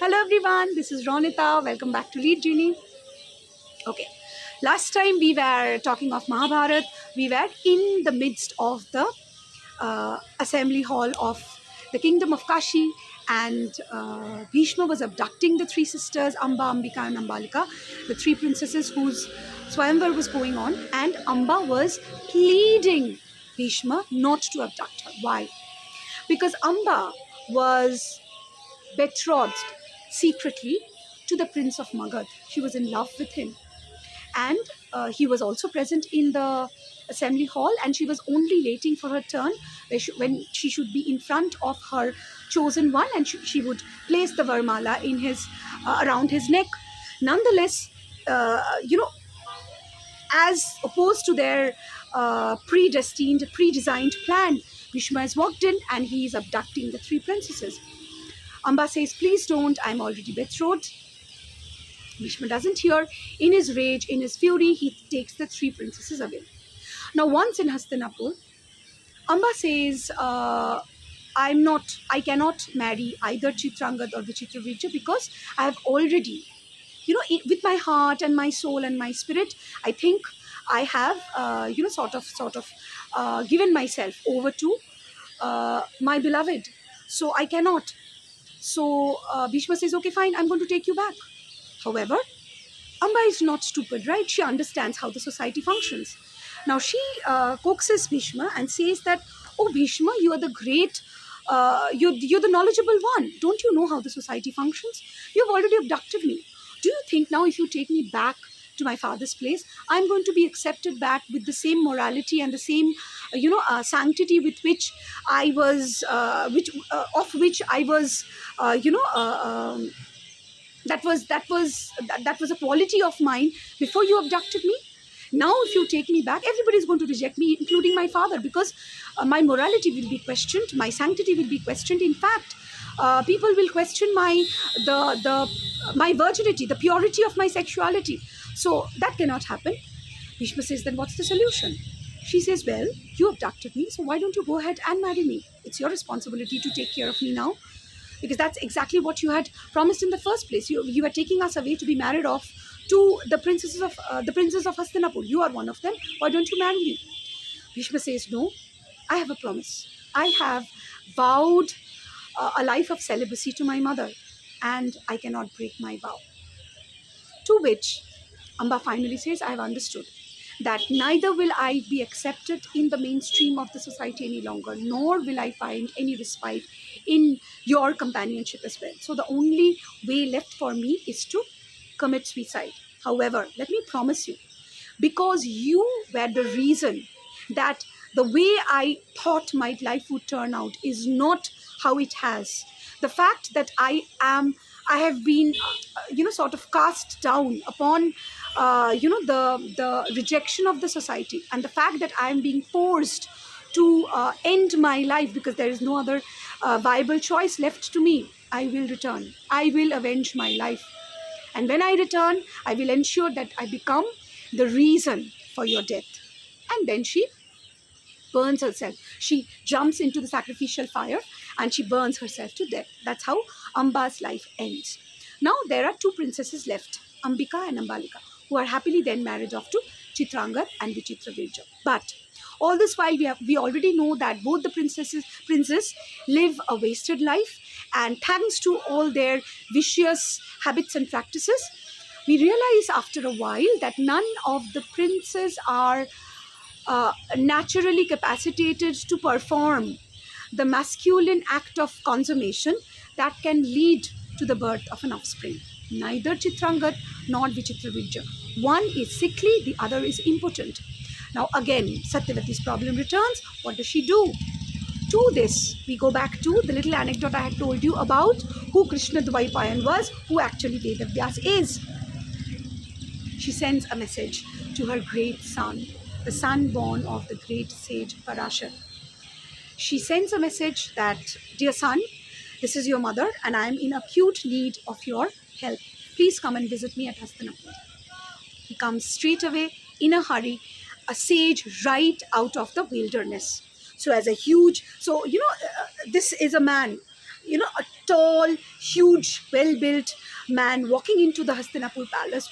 Hello everyone, this is Ronita. Welcome back to Lead Genie. Okay, last time we were talking of Mahabharata. We were in the midst of the assembly hall of the kingdom of Kashi, and Bhishma was abducting the three sisters, Amba, Ambika, and Ambalika, the three princesses whose Swayamvar was going on, and Amba was pleading Bhishma not to abduct her. Why? Because Amba was betrothed secretly to the prince of Magad. She was in love with him, and he was also present in the assembly hall, and she was only waiting for her turn when she should be in front of her chosen one, and she would place the varmala in his around his neck. Nonetheless, as opposed to their pre-designed plan, Bhishma has walked in and he is abducting the three princesses. Amba says, please don't, I'm already betrothed. Bhishma doesn't hear. In his rage, in his fury, he takes the three princesses away. Now, once in Hastinapur, Amba says, I cannot marry either Chitrangad or Vichitravirja because I have already, with my heart and my soul and my spirit, I think I have, given myself over to my beloved. So I cannot. So Bhishma says, okay, fine, I'm going to take you back. However, Amba is not stupid, right? She understands how the society functions. Now she coaxes Bhishma and says that, oh Bhishma, you are the great, you're the knowledgeable one. Don't you know how the society functions? You've already abducted me. Do you think now if you take me back to my father's place, I'm going to be accepted back with the same morality and the same, sanctity with which I was, of which I was, that was a quality of mine before you abducted me. Now if you take me back, everybody is going to reject me, including my father, because my morality will be questioned, my sanctity will be questioned. In fact, people will question my virginity, the purity of my sexuality. So that cannot happen. Bhishma says, then what's the solution? She says, well, you abducted me, so why don't you go ahead and marry me? It's your responsibility to take care of me now, because that's exactly what you had promised in the first place. You were taking us away to be married off to the princess of Hastinapur. You are one of them. Why don't you marry me? Bhishma says, no, I have a promise. I have vowed a life of celibacy to my mother, and I cannot break my vow. To which Amba finally says, I have understood that neither will I be accepted in the mainstream of the society any longer, nor will I find any respite in your companionship as well. So the only way left for me is to commit suicide. However, let me promise you, because you were the reason that the way I thought my life would turn out is not how it has. The fact that I have been, sort of cast down upon, the rejection of the society, and the fact that I am being forced to end my life because there is no other viable choice left to me. I will return. I will avenge my life. And when I return, I will ensure that I become the reason for your death. And then she burns herself. She jumps into the sacrificial fire and she burns herself to death. That's how Amba's life ends. Now there are two princesses left, Ambika and Ambalika, who are happily then married off to Chitrangad and Vichitravirja. But all this while, we already know that both the princes live a wasted life, and thanks to all their vicious habits and practices, we realize after a while that none of the princes are naturally capacitated to perform the masculine act of consummation that can lead to the birth of an offspring. Neither Chitrangad nor Vichitravirja. One is sickly, the other is impotent. Now again, Satyavati's problem returns. What does she do? To this, we go back to the little anecdote I had told you about who Krishna Dvaipayan was, who actually Ved Vyas is. She sends a message to her great son, the son born of the great sage Parashar. She sends a message that, dear son, this is your mother and I am in acute need of your help. Please come and visit me at Hastinapur. He comes straight away in a hurry, a sage right out of the wilderness. So as a huge, this is a man, a tall, huge, well-built man walking into the Hastinapur palace,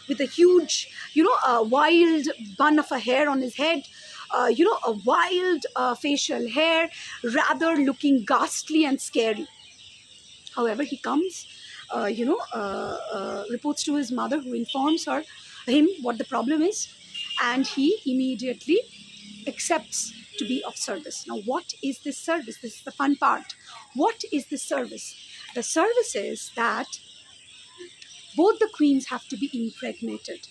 with a huge, wild bun of a hair on his head, a wild facial hair, rather looking ghastly and scary. However, he comes, reports to his mother, who informs him what the problem is, and he immediately accepts to be of service. Now, what is this service? This is the fun part. What is this service? The service is that both the queens have to be impregnated.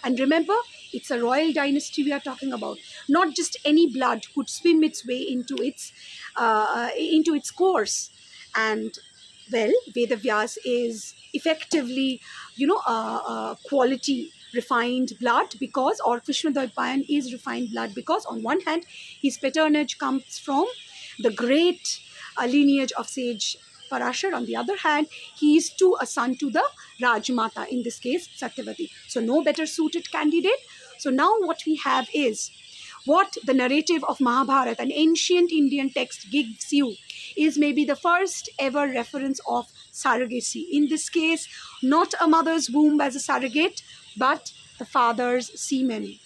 And remember, it's a royal dynasty we are talking about. Not just any blood could swim its way into its course. And well, Ved Vyas is effectively, quality refined blood, because, or Krishna Dvaipayan is refined blood, because on one hand, his paternage comes from the great lineage of sage Parashar. On the other hand, he is a son to the Rajmata, in this case Satyavati. So no better suited candidate. So now what we have is what the narrative of Mahabharata, an ancient Indian text, gives you is maybe the first ever reference of surrogacy. In this case, not a mother's womb as a surrogate, but the father's semen.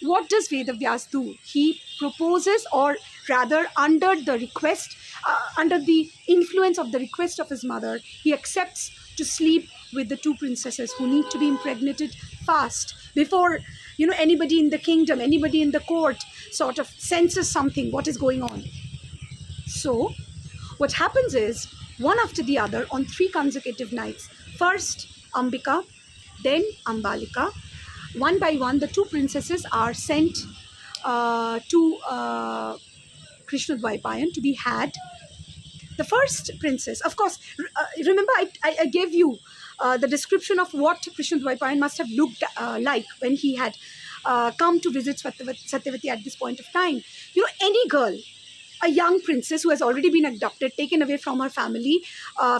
What does Ved Vyas do? He proposes, or rather, under the influence of the request of his mother, he accepts to sleep with the two princesses who need to be impregnated fast, before anybody in the kingdom, anybody in the court sort of senses something, what is going on. So what happens is, one after the other, on 3 consecutive nights, first Ambika, then Ambalika, one by one, the 2 princesses are sent to Krishna Dvaipayan to be had. The first princess, of course, remember I gave you the description of what Krishna Dvaipayan must have looked like when he had come to visit Satyavati at this point of time. Any girl, a young princess who has already been abducted, taken away from her family,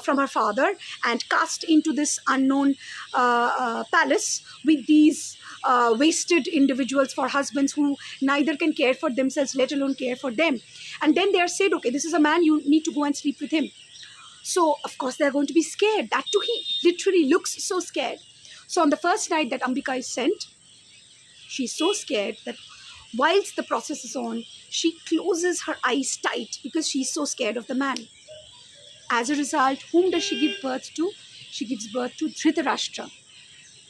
from her father, and cast into this unknown palace with these wasted individuals for husbands who neither can care for themselves, let alone care for them. And then they are said, okay, this is a man, you need to go and sleep with him. So, of course, they're going to be scared. That too, he literally looks so scared. So on the first night that Ambika is sent, she's so scared that whilst the process is on, she closes her eyes tight because she's so scared of the man. As a result, whom does she give birth to? She gives birth to Dhritarashtra,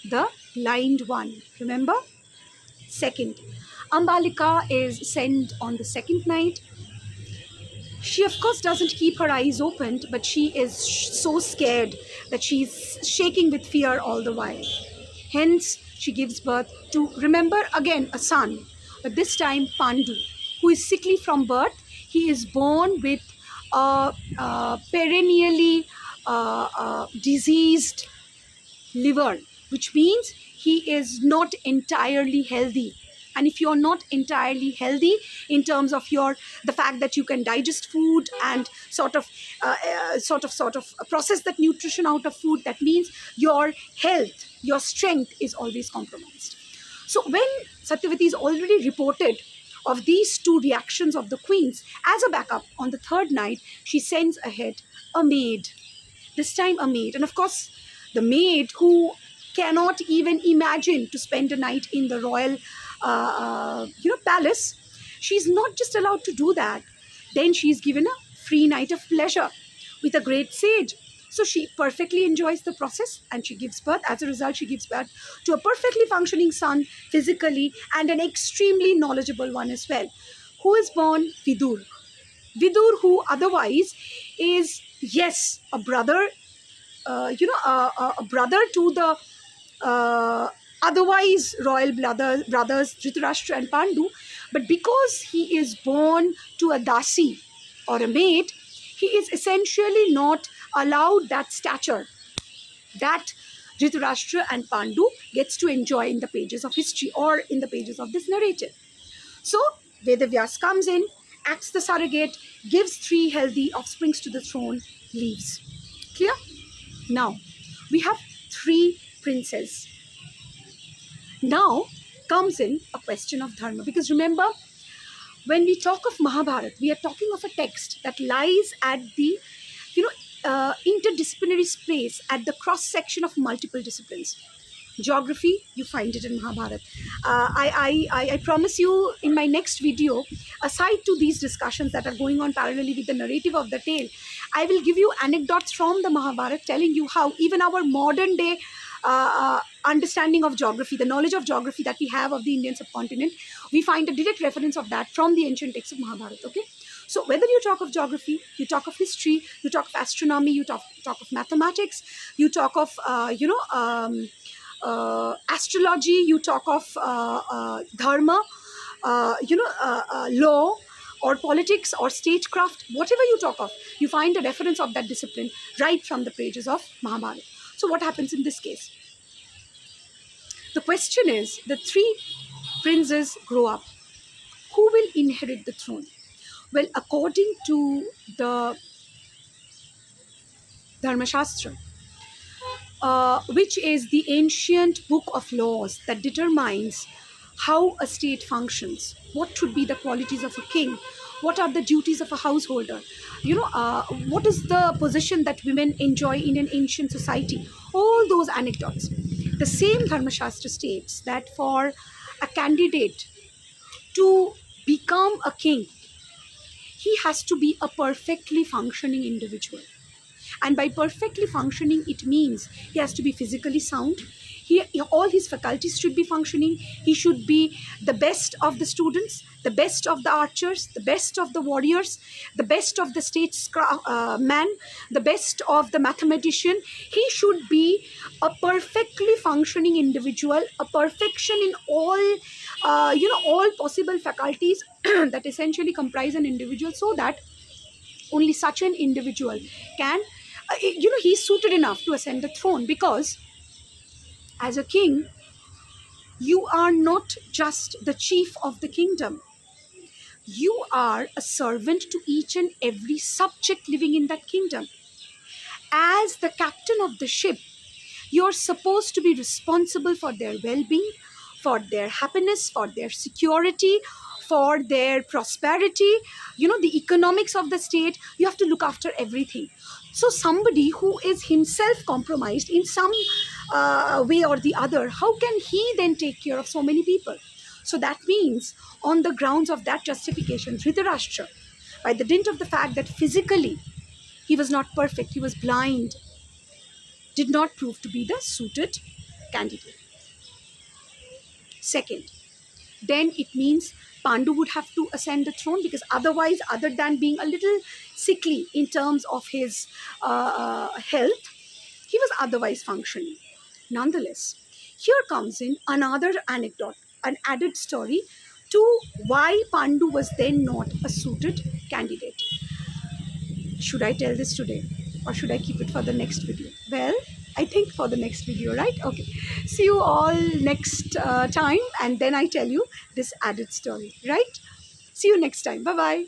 the blind one. Remember? Second, Ambalika is sent on the second night. She, of course, doesn't keep her eyes open, but she is so scared that she's shaking with fear all the while. Hence, she gives birth to, remember, again, a son, but this time Pandu, who is sickly from birth. He is born with a perennially diseased liver, which means he is not entirely healthy. And if you're not entirely healthy in terms of the fact that you can digest food and sort of process that nutrition out of food, that means your health, your strength is always compromised. So when Satyavati is already reported of these 2 reactions of the queens, as a backup, on the 3rd night, she sends ahead a maid. This time a maid. And of course, the maid, who cannot even imagine to spend a night in the royal palace, she's not just allowed to do that. Then she's given a free night of pleasure with a great sage. So she perfectly enjoys the process and she gives birth. As a result, she gives birth to a perfectly functioning son physically, and an extremely knowledgeable one as well, who is born Vidur. Vidur, who otherwise is, yes, a brother, a brother to the otherwise royal brothers Dhritarashtra and Pandu, but because he is born to a dasi or a maid, he is essentially not allowed that stature that Dhritarashtra and Pandu gets to enjoy in the pages of history or in the pages of this narrative. So Ved Vyas comes in, acts the surrogate, gives 3 healthy offsprings to the throne, leaves. Clear? Now we have 3 princes. Now comes in a question of dharma, because remember, when we talk of Mahabharata, we are talking of a text that lies at the interdisciplinary space at the cross section of multiple disciplines. Geography, you find it in Mahabharata. I promise you in my next video, aside to these discussions that are going on parallelly with the narrative of the tale, I will give you anecdotes from the Mahabharata telling you how even our modern day understanding of geography, the knowledge of geography that we have of the Indian subcontinent, we find a direct reference of that from the ancient texts of Mahabharata. Okay, so whether you talk of geography, you talk of history, you talk of astronomy, you talk of mathematics, you talk of astrology, you talk of dharma, law, or politics, or statecraft, whatever you talk of, you find a reference of that discipline right from the pages of Mahabharata. So what happens in this case? The question is, the three princes grow up. Who will inherit the throne? Well, according to the Dharma Shastra, which is the ancient book of laws that determines how a state functions, what should be the qualities of a king, what are the duties of a householder, what is the position that women enjoy in an ancient society, all those anecdotes. The same Dharma Shastra states that for a candidate to become a king, he has to be a perfectly functioning individual. And by perfectly functioning, it means he has to be physically sound. All his faculties should be functioning. He should be the best of the students, the best of the archers, the best of the warriors, the best of the statesman, the best of the mathematician. He should be a perfectly functioning individual, a perfection in all, all possible faculties that essentially comprise an individual, so that only such an individual can, he's suited enough to ascend the throne. Because as a king, you are not just the chief of the kingdom. You are a servant to each and every subject living in that kingdom. As the captain of the ship, you're supposed to be responsible for their well-being, for their happiness, for their security, for their prosperity, the economics of the state. You have to look after everything. So somebody who is himself compromised in some way or the other, how can he then take care of so many people? So that means, on the grounds of that justification, Dhritarashtra, by the dint of the fact that physically he was not perfect, he was blind, did not prove to be the suited candidate. Second, then it means Pandu would have to ascend the throne, because otherwise, other than being a little sickly in terms of his health, he was otherwise functioning. Nonetheless, here comes in another anecdote, an added story to why Pandu was then not a suited candidate. Should I tell this today, or should I keep it for the next video? Well, I think for the next video, right? Okay. See you all next time, and then I tell you this added story, right? See you next time. Bye-bye.